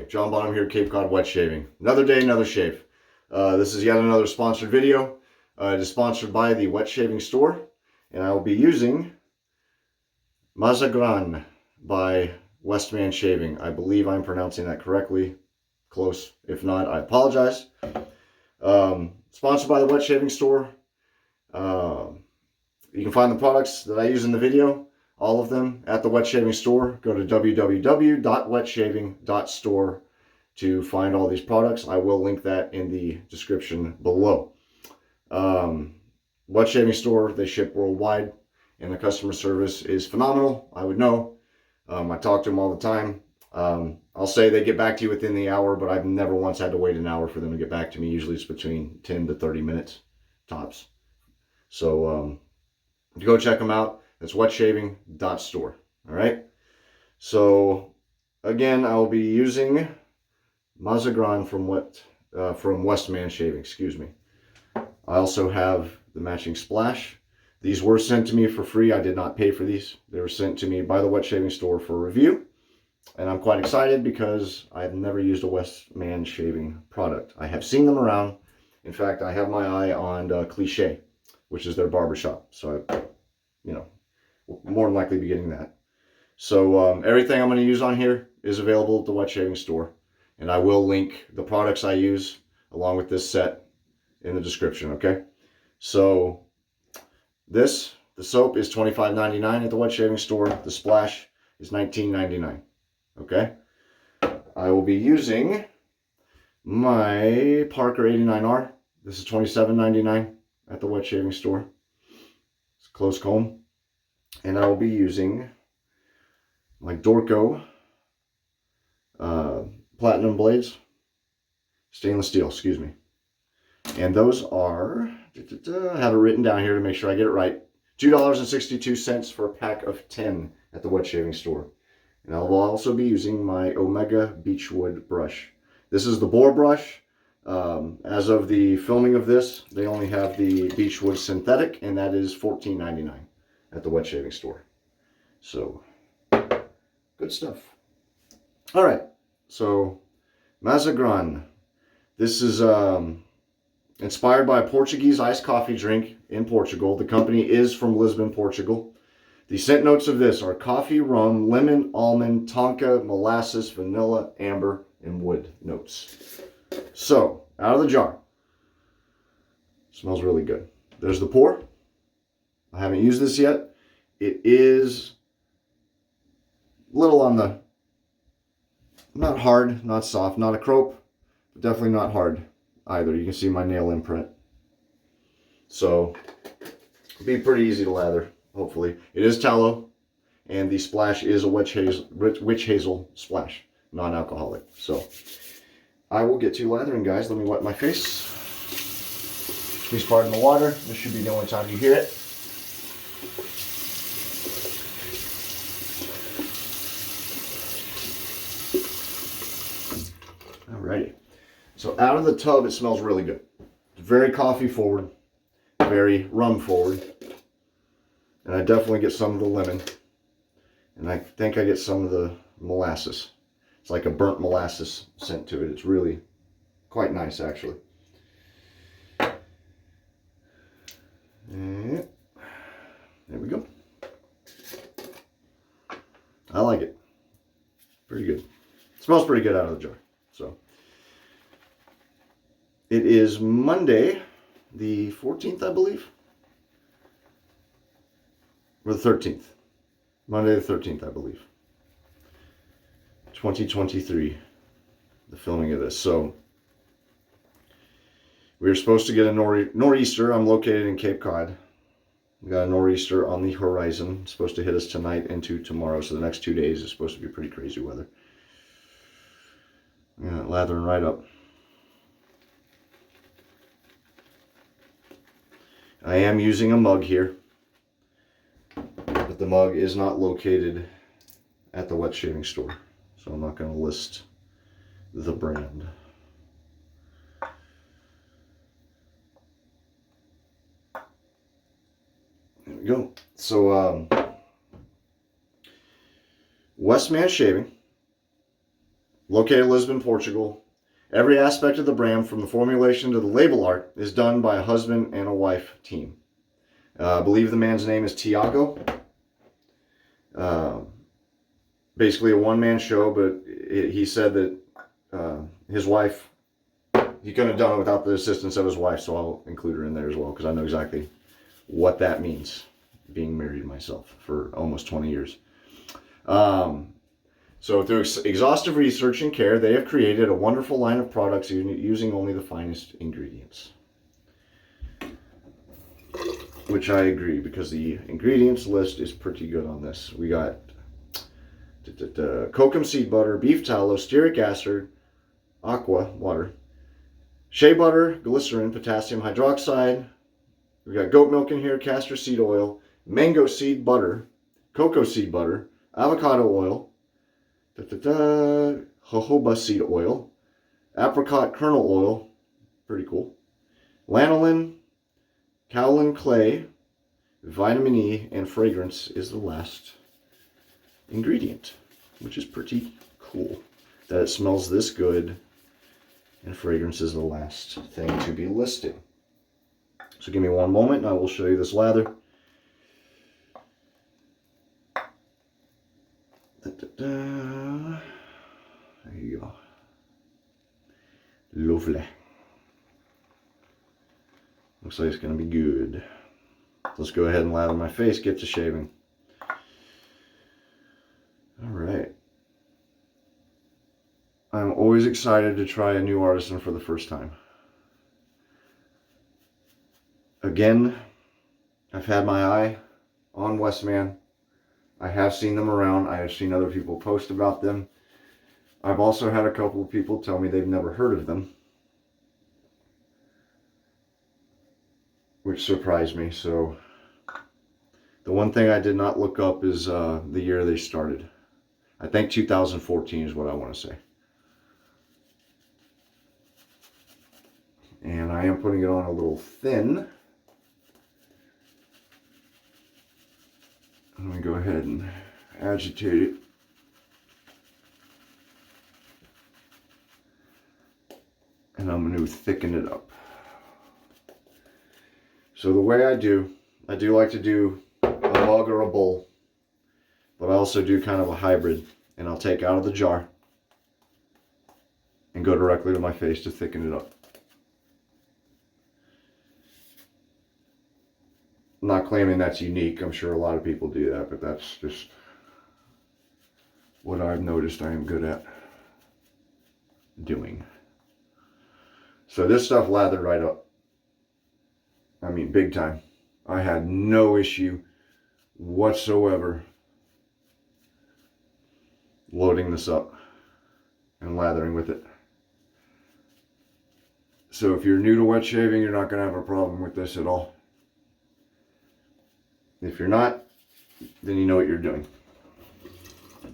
John Bonham here, Cape Cod Wet Shaving. Another day, another shave. This is yet another sponsored video. It is sponsored by the Wet Shaving Store, and I will be using MazaGran by Westman Shaving. I believe I'm pronouncing that correctly. Close. If not, I apologize. Sponsored by the Wet Shaving Store. You can find the products that I use in the video, all of them, at the Wet Shaving Store. Go to www.wetshaving.store to find all these products. I will link that in the description below. Wet Shaving Store, they ship worldwide, and the customer service is phenomenal. I would know. I talk to them all the time. I'll say they get back to you within the hour, but I've never once had to wait an hour for them to get back to me. Usually it's between 10 to 30 minutes tops. So go check them out. It's wetshaving.store. All right. So again, I will be using MazaGran from Westman Shaving. Excuse me. I also have the matching splash. These were sent to me for free. I did not pay for these. They were sent to me by the Wet Shaving Store for review. And I'm quite excited because I've never used a Westman Shaving product. I have seen them around. In fact, I have my eye on Cliche, which is their barbershop. So, more than likely be getting that. So everything I'm going to use on here is available at the Wet Shaving Store. And I will link the products I use along with this set in the description, okay? So the soap is $25.99 at the Wet Shaving Store. The splash is $19.99, okay? I will be using my Parker 89R. This is $27.99 at the Wet Shaving Store. It's a close comb. And I will be using my Dorco platinum blades, stainless steel, excuse me. And those are, I have it written down here to make sure I get it right, $2.62 for a pack of 10 at the Wet Shaving Store. And I will also be using my Omega Beechwood brush. This is the boar brush. As of the filming of this, they only have the Beechwood synthetic, and that is $14.99 at the Wet Shaving Store. So, good stuff. All right, so MazaGran. This is inspired by a Portuguese iced coffee drink in Portugal. The company is from Lisbon, Portugal. The scent notes of this are coffee, rum, lemon, almond, tonka, molasses, vanilla, amber, and wood notes. So, out of the jar. Smells really good. There's the pour. I haven't used this yet. It is a little on the, not hard, not soft, not a crope, but definitely not hard either. You can see my nail imprint. So, it'll be pretty easy to lather, hopefully. It is tallow, and the splash is a witch hazel splash, non-alcoholic. So, I will get to lathering, guys. Let me wet my face. Please pardon the water. This should be the only time you hear it. Alrighty. So out of the tub, it smells really good. It's very coffee forward, very rum forward. And I definitely get some of the lemon. And I think I get some of the molasses. It's like a burnt molasses scent to it. It's really quite nice, actually. And there we go. I like it. Pretty good. It smells pretty good out of the jar. So it is Monday, the 14th, I believe, or the 13th. Monday the 13th, I believe. 2023, the filming of this. So we were supposed to get a nor'easter. I'm located in Cape Cod. We got a nor'easter on the horizon. It's supposed to hit us tonight into tomorrow. So the next 2 days is supposed to be pretty crazy weather. Yeah, lathering right up. I am using a mug here, but the mug is not located at the Wet Shaving Store, so I'm not going to list the brand. There we go. So, Westman Shaving located in Lisbon, Portugal. Every aspect of the brand, from the formulation to the label art, is done by a husband and a wife team. I believe the man's name is Tiago. Basically a one-man show, but he said that his wife, he couldn't have done it without the assistance of his wife, so I'll include her in there as well, because I know exactly what that means, being married myself for almost 20 years. So through exhaustive research and care, they have created a wonderful line of products using only the finest ingredients. Which I agree, because the ingredients list is pretty good on this. We got kokum seed butter, beef tallow, stearic acid, aqua, water, shea butter, glycerin, potassium hydroxide. We got goat milk in here, castor seed oil, mango seed butter, cocoa seed butter, avocado oil, jojoba seed oil, apricot kernel oil, pretty cool, lanolin, kaolin clay, vitamin E, and fragrance is the last ingredient, which is pretty cool that it smells this good, and fragrance is the last thing to be listed. So give me one moment and I will show you this lather. There you go. Lovely. Looks like it's going to be good. Let's go ahead and lather my face, get to shaving. Alright. I'm always excited to try a new artisan for the first time. Again, I've had my eye on Westman. I have seen them around. I have seen other people post about them. I've also had a couple of people tell me they've never heard of them, which surprised me. So the one thing I did not look up is the year they started. I think 2014 is what I want to say. And I am putting it on a little thin. Let me go ahead and agitate it. And I'm going to thicken it up. So the way I do like to do a mug or a bowl, but I also do kind of a hybrid, and I'll take out of the jar and go directly to my face to thicken it up. I'm not claiming that's unique. I'm sure a lot of people do that, but that's just what I've noticed I am good at doing. So this stuff lathered right up. I mean, big time. I had no issue whatsoever loading this up and lathering with it. So if you're new to wet shaving, you're not going to have a problem with this at all. If you're not, then you know what you're doing.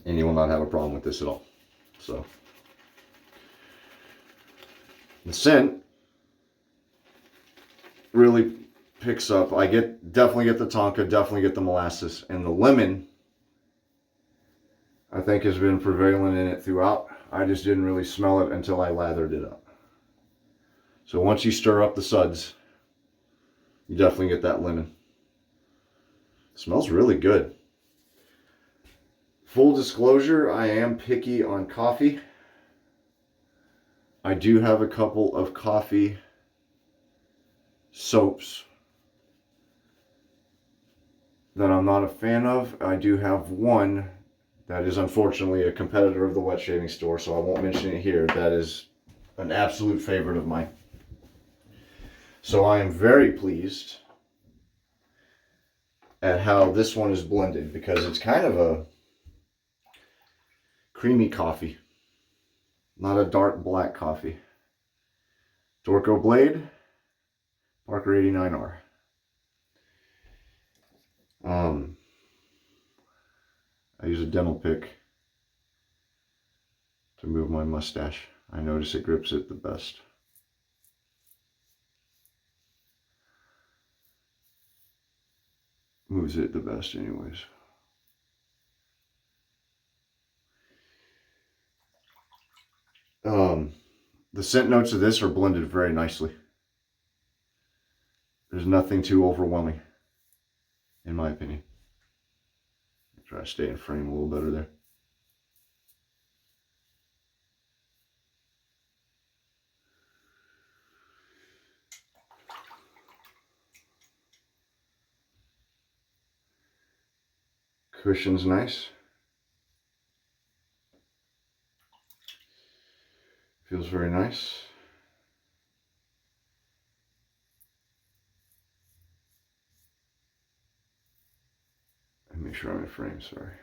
And you will not have a problem with this at all. So, the scent really picks up. I definitely get the tonka, definitely get the molasses, and the lemon I think has been prevalent in it throughout. I just didn't really smell it until I lathered it up. So once you stir up the suds, you definitely get that lemon. It smells really good. Full disclosure, I am picky on coffee. I do have a couple of coffee soaps that I'm not a fan of. I do have one that is unfortunately a competitor of the wet shaving store, so I won't mention it here. That is an absolute favorite of mine. So I am very pleased at how this one is blended, because it's kind of a creamy coffee, not a dark black coffee. Dorco blade, Parker 89R. I use a dental pick to move my mustache. I notice it grips it the best. Moves it the best anyways. The scent notes of this are blended very nicely. There's nothing too overwhelming, in my opinion. Try to stay in frame a little better there. Cushion's nice. Feels very nice. Let me make sure I'm in frame, sorry.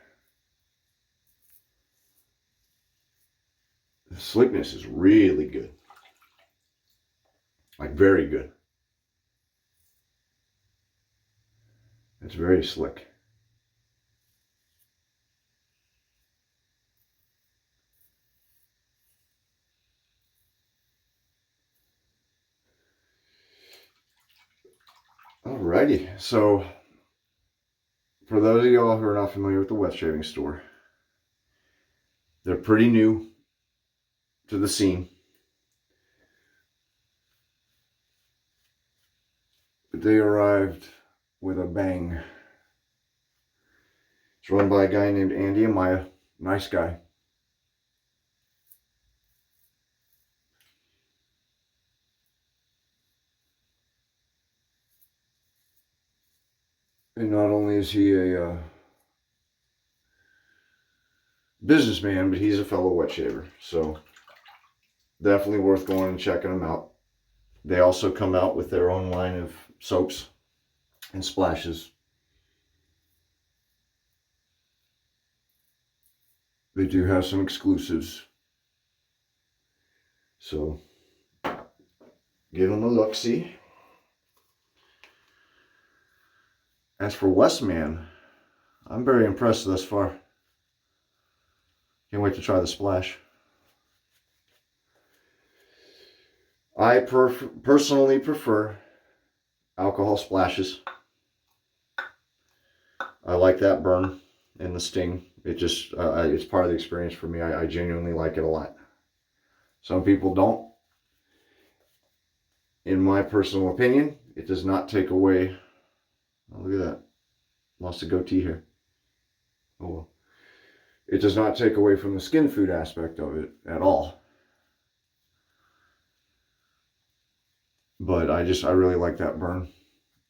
The slickness is really good. Like very good. It's very slick. Alrighty, so for those of y'all who are not familiar with the wet shaving store, they're pretty new to the scene. But they arrived with a bang. It's run by a guy named Andy and Maya. Nice guy. And not only is he a businessman, but he's a fellow wet shaver. So definitely worth going and checking them out. They also come out with their own line of soaps and splashes. They do have some exclusives. So give them a look-see. As for Westman, I'm very impressed thus far. Can't wait to try the splash. I personally prefer alcohol splashes. I like that burn and the sting. It just, it's part of the experience for me. I genuinely like it a lot. Some people don't. In my personal opinion, it does not take away. Oh, look at that. Lost a goatee here. Oh well. It does not take away from the skin food aspect of it at all. But I really like that burn.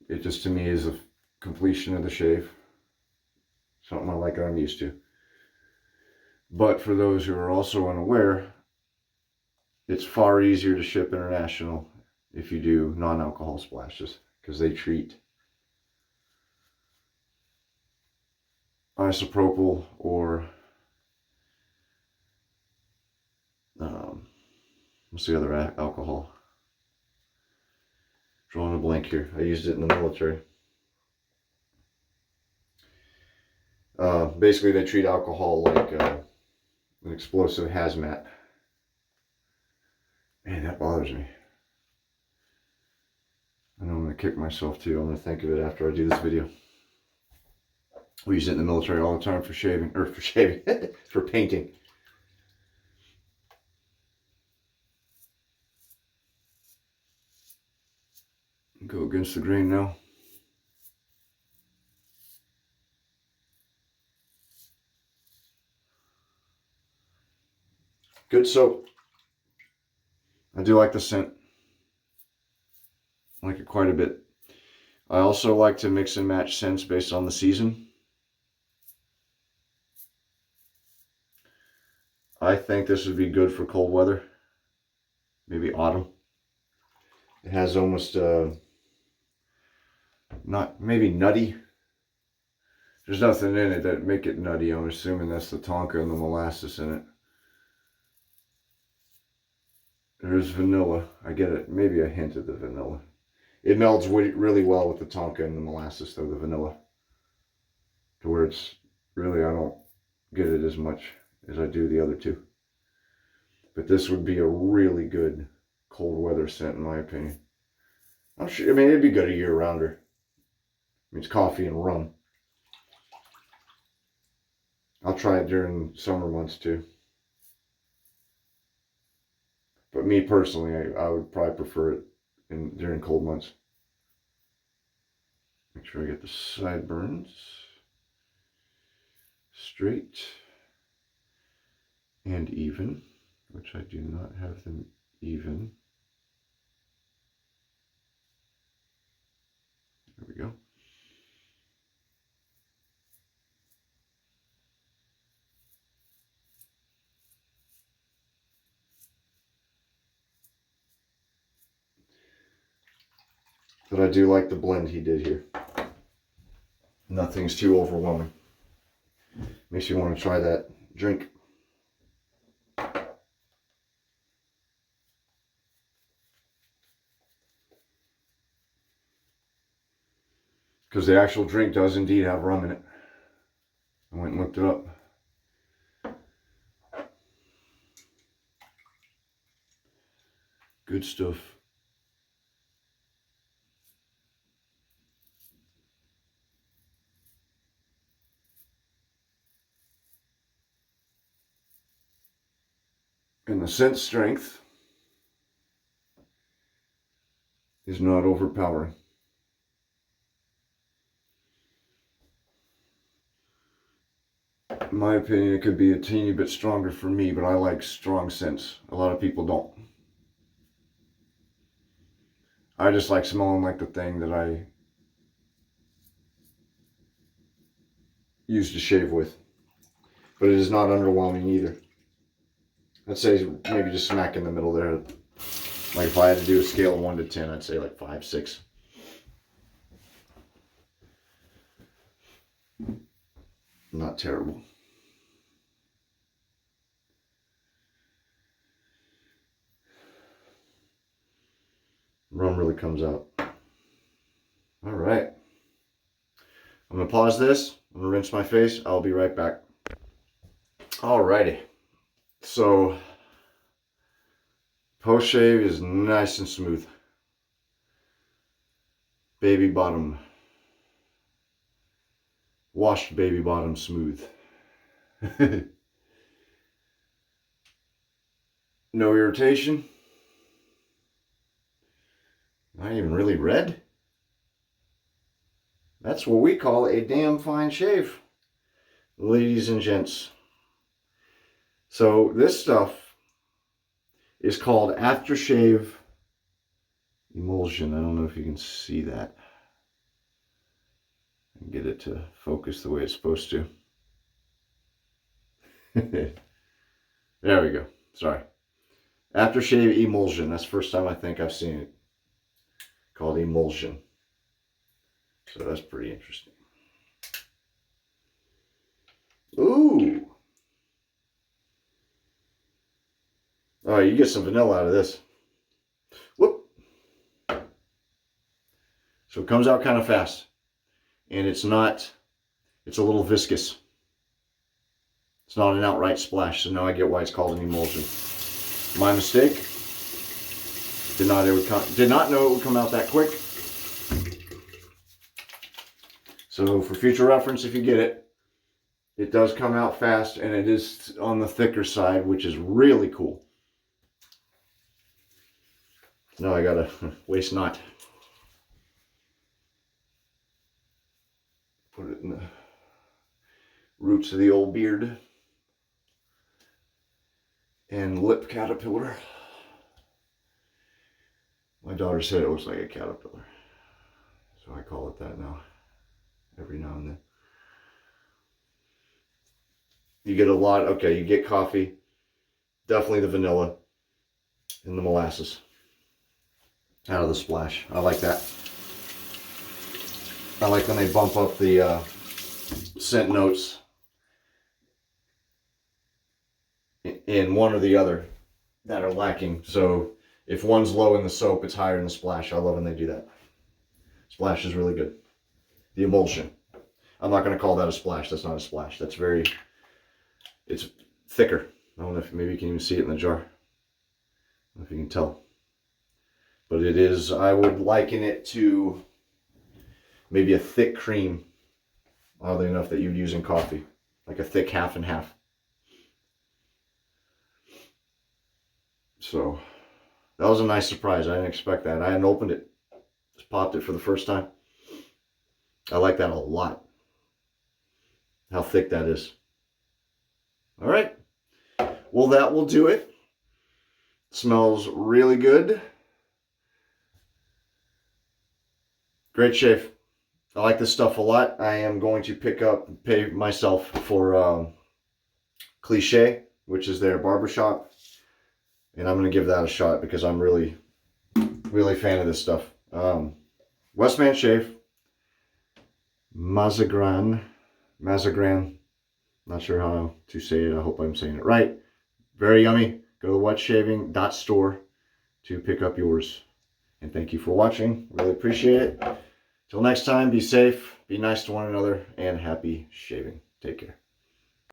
It just to me is a completion of the shave. Something I like and I'm used to. But for those who are also unaware, it's far easier to ship international if you do non-alcohol splashes, because they treat isopropyl or what's the other alcohol? Drawing a blank here. I used it in the military. Basically, they treat alcohol like an explosive hazmat. Man, that bothers me. I know I'm going to kick myself too. I'm going to think of it after I do this video. We use it in the military all the time for shaving, or for shaving, for painting. Go against the grain now. Good soap. I do like the scent. I like it quite a bit. I also like to mix and match scents based on the season. I think this would be good for cold weather. Maybe autumn. It has almost not maybe nutty. There's nothing in it that make it nutty. I'm assuming that's the tonka and the molasses in it. There's vanilla. I get it. Maybe a hint of the vanilla. It melds really well with the tonka and the molasses, though, the vanilla. To where it's really, I don't get it as much as I do the other two. But this would be a really good cold weather scent, in my opinion. I'm sure, I mean, it'd be good a year-rounder. I mean, it's coffee and rum. I'll try it during summer months, too. But me personally, I would probably prefer it during cold months. Make sure I get the sideburns straight and even, which I do not have them even. There we go. But I do like the blend he did here. Nothing's too overwhelming. Makes you want to try that drink. Because the actual drink does indeed have rum in it. I went and looked it up. Good stuff. And the scent strength is not overpowering. In my opinion, it could be a teeny bit stronger for me, but I like strong scents. A lot of people don't. I just like smelling like the thing that I use to shave with. But it is not underwhelming either. I'd say maybe just smack in the middle there. Like if I had to do a scale of 1 to 10, I'd say like 5, 6. Not terrible. Rum really comes out. All right. I'm going to pause this. I'm going to rinse my face. I'll be right back. Alrighty. So, post shave is nice and smooth. Baby bottom. Washed baby bottom smooth. No irritation. Not even really red. That's what we call a damn fine shave, ladies and gents. So this stuff is called Aftershave Emulsion. I don't know if you can see that. And get it to focus the way it's supposed to. There we go. Sorry. Aftershave Emulsion. That's the first time I think I've seen it. Called Emulsion. So that's pretty interesting. Ooh. Oh, you get some vanilla out of this. Whoop. So it comes out kind of fast. And it's not, it's a little viscous. It's not an outright splash, so now I get why it's called an emulsion. My mistake. Did not know it would come out that quick. So for future reference, if you get it, it does come out fast and it is on the thicker side, which is really cool. Now I gotta waste not. Put it in the roots of the old beard and lip caterpillar. My daughter said it looks like a caterpillar, so I call it that now, every now and then. You get a lot, okay, you get coffee, definitely the vanilla and the molasses out of the splash. I like that. I like when they bump up the scent notes in one or the other that are lacking. So if one's low in the soap, it's higher in the splash. I love when they do that. Splash is really good. The emulsion. I'm not going to call that a splash. That's not a splash. That's very, it's thicker. I don't know if maybe you can even see it in the jar. I don't know if you can tell. But it is, I would liken it to maybe a thick cream. Oddly enough, that you'd use in coffee. Like a thick half and half. So, That was a nice surprise. I didn't expect that. I hadn't opened it. Just popped it for the first time. I like that a lot. How thick that is. All right. Well, that will do it. Smells really good. Great shave. I like this stuff a lot. I am going to pay myself for Cliche, which is their barbershop. And I'm going to give that a shot because I'm really a fan of this stuff. Westman Shave. MazaGran. Not sure how to say it. I hope I'm saying it right. Very yummy. Go to the wetshaving.store to pick up yours. And thank you for watching. Really appreciate it. Till next time, be safe, be nice to one another, and happy shaving. Take care.